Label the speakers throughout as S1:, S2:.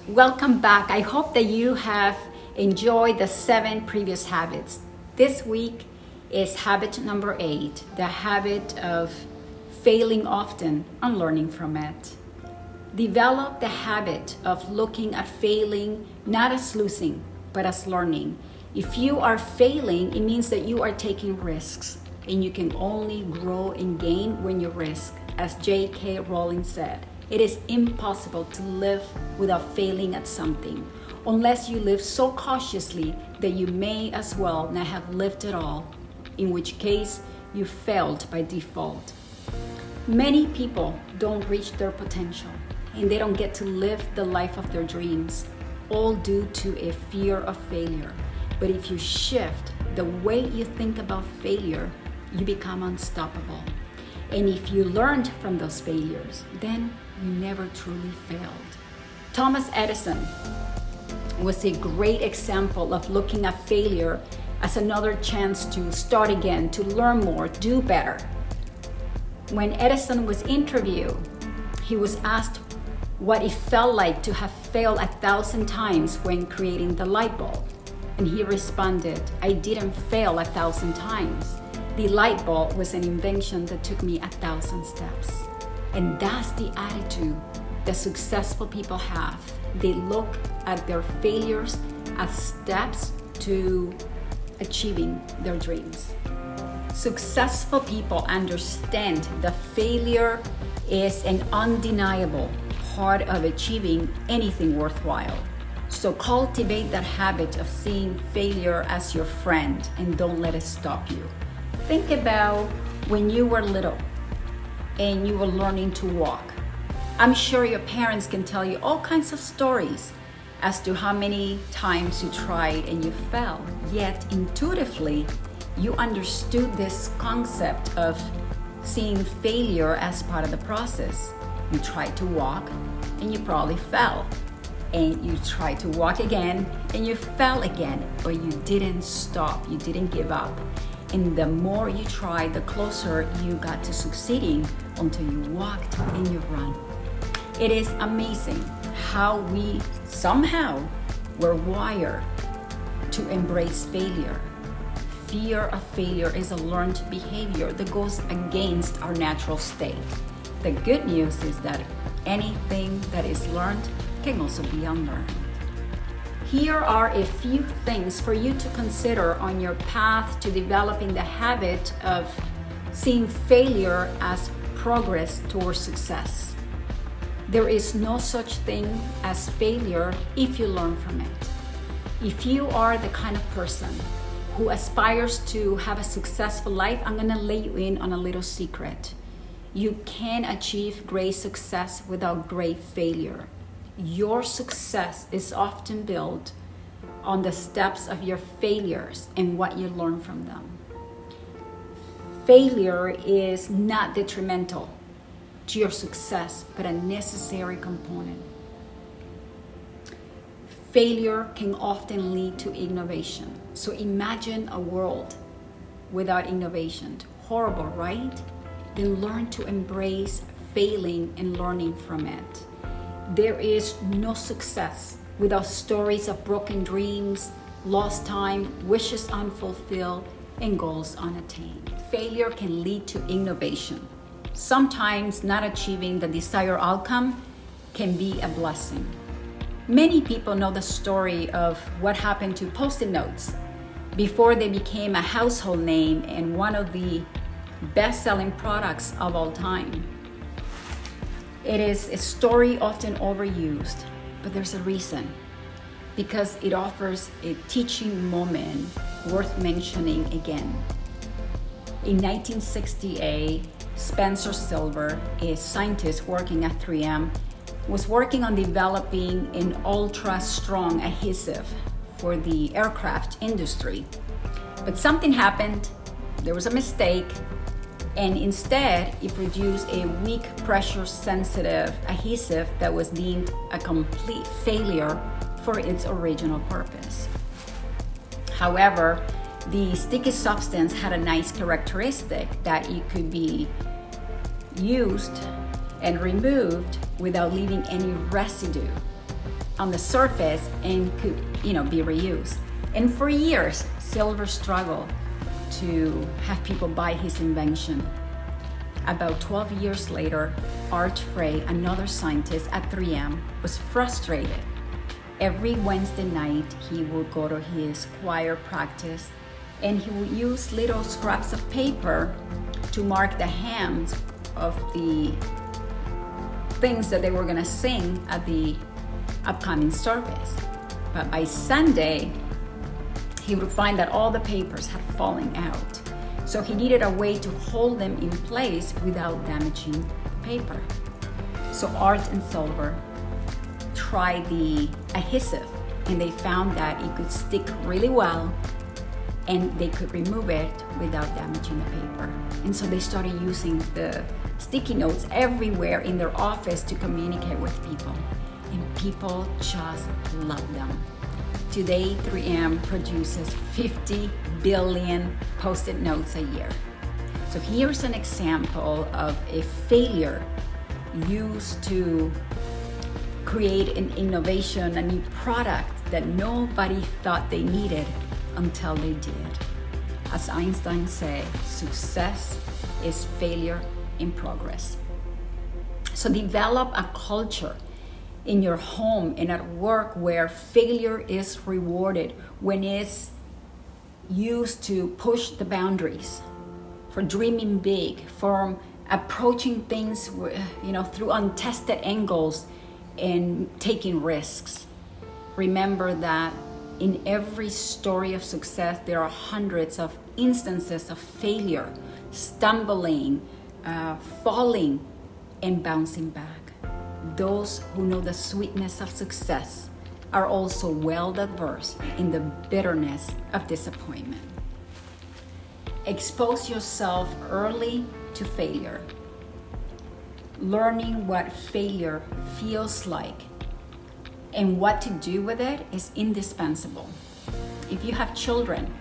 S1: Welcome back. I hope that you have enjoyed the 7 previous habits. This week is habit number 8, the habit of failing often and learning from it. Develop the habit of looking at failing not as losing, but as learning. If you are failing, it means that you are taking risks, and you can only grow and gain when you risk. As J.K. Rowling said, it is impossible to live without failing at something, unless you live so cautiously that you may as well not have lived at all, in which case you failed by default. Many people don't reach their potential, and they don't get to live the life of their dreams, all due to a fear of failure. But if you shift the way you think about failure, you become unstoppable. And if you learned from those failures, then you never truly failed. Thomas Edison was a great example of looking at failure as another chance to start again, to learn more, do better. When Edison was interviewed, he was asked what it felt like to have failed 1,000 times when creating the light bulb. And he responded, "I didn't fail 1,000 times. The light bulb was an invention that took me 1,000 steps." And that's the attitude that successful people have. They look at their failures as steps to achieving their dreams. Successful people understand that failure is an undeniable part of achieving anything worthwhile. So cultivate that habit of seeing failure as your friend and don't let it stop you. Think about when you were little and you were learning to walk. I'm sure your parents can tell you all kinds of stories as to how many times you tried and you fell. Yet intuitively, you understood this concept of seeing failure as part of the process. You tried to walk and you probably fell. And you tried to walk again and you fell again, but you didn't stop, you didn't give up. And the more you tried, the closer you got to succeeding until you walked and you run. It is amazing how we somehow were wired to embrace failure. Fear of failure is a learned behavior that goes against our natural state. The good news is that anything that is learned can also be unlearned. Here are a few things for you to consider on your path to developing the habit of seeing failure as progress towards success. There is no such thing as failure if you learn from it. If you are the kind of person who aspires to have a successful life, I'm gonna lay you in on a little secret. You can achieve great success without great failure. Your success is often built on the steps of your failures and what you learn from them. Failure is not detrimental to your success, but a necessary component. Failure can often lead to innovation. So imagine a world without innovation. Horrible, right? Then learn to embrace failing and learning from it. There is no success without stories of broken dreams, lost time, wishes unfulfilled, and goals unattained. Failure can lead to innovation. Sometimes not achieving the desired outcome can be a blessing. Many people know the story of what happened to Post-it notes before they became a household name and one of the best-selling products of all time. It is a story often overused, but there's a reason. Because it offers a teaching moment worth mentioning again. In 1968, Spencer Silver, a scientist working at 3M, was working on developing an ultra-strong adhesive for the aircraft industry. But something happened, there was a mistake, and instead it produced a weak pressure sensitive adhesive that was deemed a complete failure for its original purpose. However, the sticky substance had a nice characteristic that it could be used and removed without leaving any residue on the surface and could, be reused. And for years, Silver struggled to have people buy his invention. About 12 years later, Art Frey, another scientist at 3M, was frustrated. Every Wednesday night, he would go to his choir practice and he would use little scraps of paper to mark the hymns of the things that they were going to sing at the upcoming service. But by Sunday, he would find that all the papers had fallen out. So he needed a way to hold them in place without damaging the paper. So Art and Silver tried the adhesive, and they found that it could stick really well and they could remove it without damaging the paper. And so they started using the sticky notes everywhere in their office to communicate with people. And people just love them. Today, 3M produces 50 billion Post-it notes a year. So here's an example of a failure used to create an innovation, a new product that nobody thought they needed until they did. As Einstein said, success is failure in progress. So develop a culture in your home and at work where failure is rewarded, when it's used to push the boundaries, for dreaming big, for approaching things through untested angles and taking risks. Remember that in every story of success, there are hundreds of instances of failure, stumbling, falling, and bouncing back. Those who know the sweetness of success are also well versed in the bitterness of disappointment. Expose yourself early to failure. Learning what failure feels like and what to do with it is indispensable. If you have children,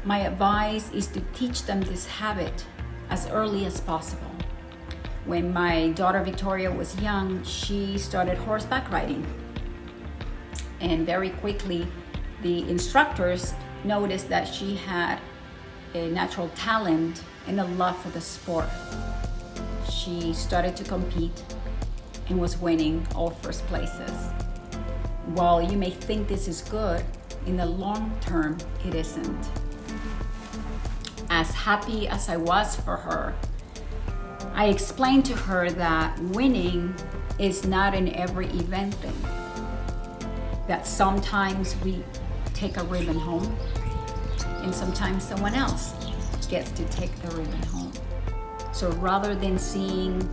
S1: my advice is to teach them this habit as early as possible. When my daughter Victoria was young, she started horseback riding. And very quickly, the instructors noticed that she had a natural talent and a love for the sport. She started to compete and was winning all first places. While you may think this is good, in the long term, it isn't. As happy as I was for her, I explained to her that winning is not an every event thing. That sometimes we take a ribbon home and sometimes someone else gets to take the ribbon home. So rather than seeing,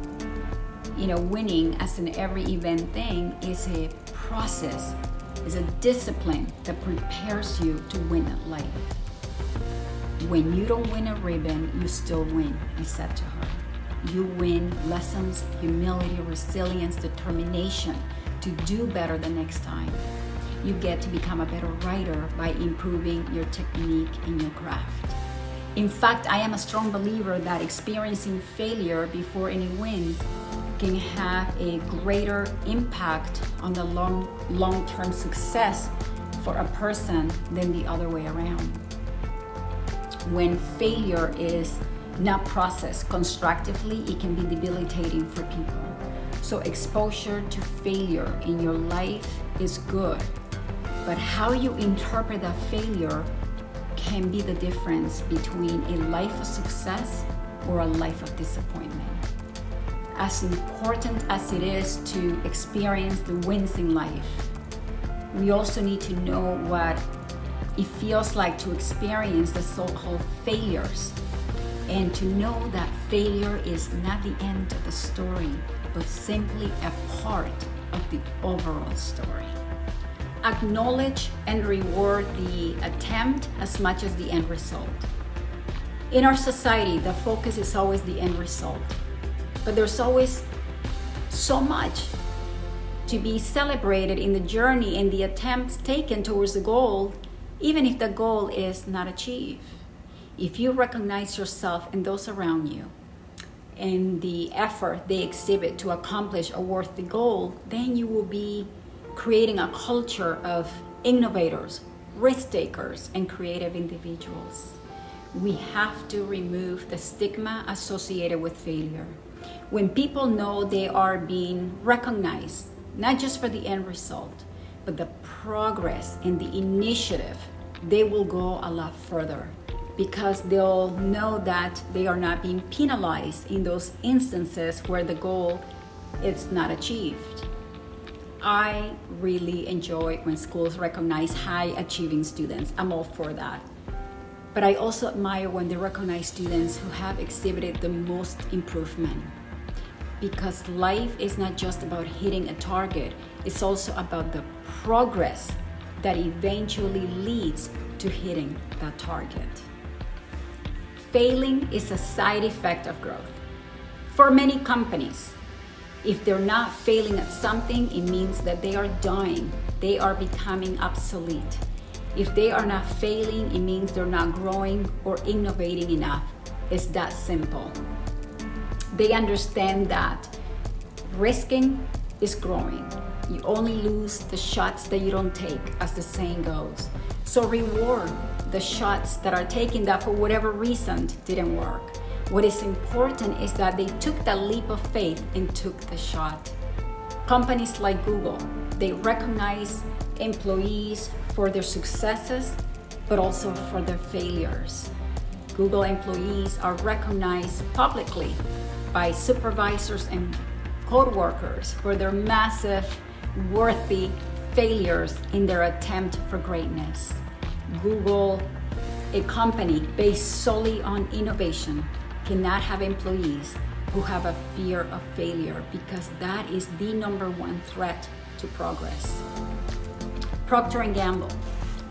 S1: winning as an every event thing, is a process, is a discipline that prepares you to win at life. When you don't win a ribbon, you still win, I said to her. You win lessons, humility, resilience, determination to do better the next time. You get to become a better writer by improving your technique and your craft. In fact, I am a strong believer that experiencing failure before any wins can have a greater impact on the long-term success for a person than the other way around. When failure is not processed constructively, it can be debilitating for people. So exposure to failure in your life is good, but how you interpret that failure can be the difference between a life of success or a life of disappointment. As important as it is to experience the wins in life, we also need to know what it feels like to experience the so-called failures, and to know that failure is not the end of the story, but simply a part of the overall story. Acknowledge and reward the attempt as much as the end result. In our society, the focus is always the end result, but there's always so much to be celebrated in the journey and the attempts taken towards the goal, even if the goal is not achieved. If you recognize yourself and those around you and the effort they exhibit to accomplish a worthy goal, then you will be creating a culture of innovators, risk takers, and creative individuals. We have to remove the stigma associated with failure. When people know they are being recognized, not just for the end result, but the progress and the initiative, they will go a lot further because they'll know that they are not being penalized in those instances where the goal is not achieved. I really enjoy when schools recognize high achieving students. I'm all for that. But I also admire when they recognize students who have exhibited the most improvement. Because life is not just about hitting a target, it's also about the progress that eventually leads to hitting that target. Failing is a side effect of growth. For many companies, if they're not failing at something, it means that they are dying. They are becoming obsolete. If they are not failing, it means they're not growing or innovating enough. It's that simple. They understand that risking is growing. You only lose the shots that you don't take, as the saying goes. So reward the shots that are taken that for whatever reason didn't work. What is important is that they took that leap of faith and took the shot. Companies like Google, they recognize employees for their successes, but also for their failures. Google employees are recognized publicly by supervisors and co-workers for their massive, worthy failures in their attempt for greatness. Google, a company based solely on innovation, cannot have employees who have a fear of failure because that is the number one threat to progress. Procter & Gamble,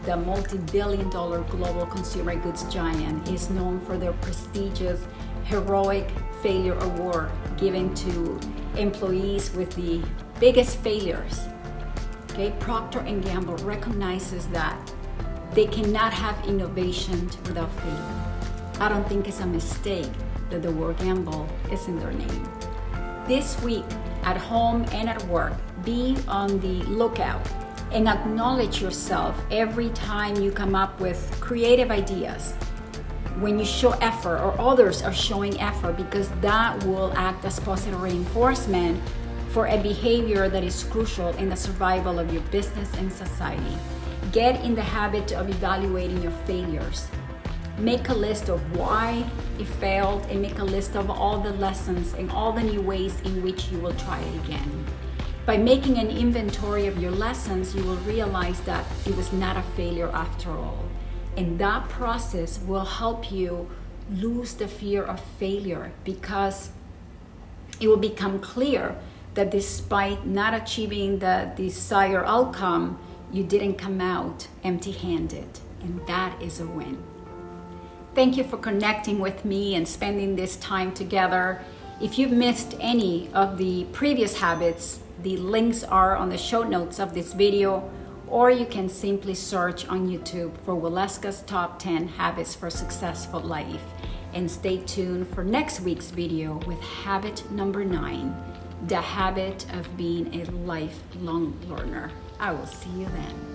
S1: the multi-billion-dollar global consumer goods giant, is known for their prestigious Heroic Failure Award given to employees with the biggest failures. Okay, Procter & Gamble recognizes that they cannot have innovation without failure. I don't think it's a mistake that the word gamble is in their name. This week, at home and at work, be on the lookout and acknowledge yourself every time you come up with creative ideas. When you show effort or others are showing effort, because that will act as positive reinforcement for a behavior that is crucial in the survival of your business and society. Get in the habit of evaluating your failures. Make a list of why it failed and make a list of all the lessons and all the new ways in which you will try it again. By making an inventory of your lessons, you will realize that it was not a failure after all. And that process will help you lose the fear of failure, because it will become clear that despite not achieving the desired outcome, you didn't come out empty-handed, and that is a win. Thank you for connecting with me and spending this time together. If you've missed any of the previous habits, the links are on the show notes of this video, or you can simply search on YouTube for Waleuska's Top 10 Habits for Successful Life. And stay tuned for next week's video with habit number 9, the habit of being a lifelong learner. I will see you then.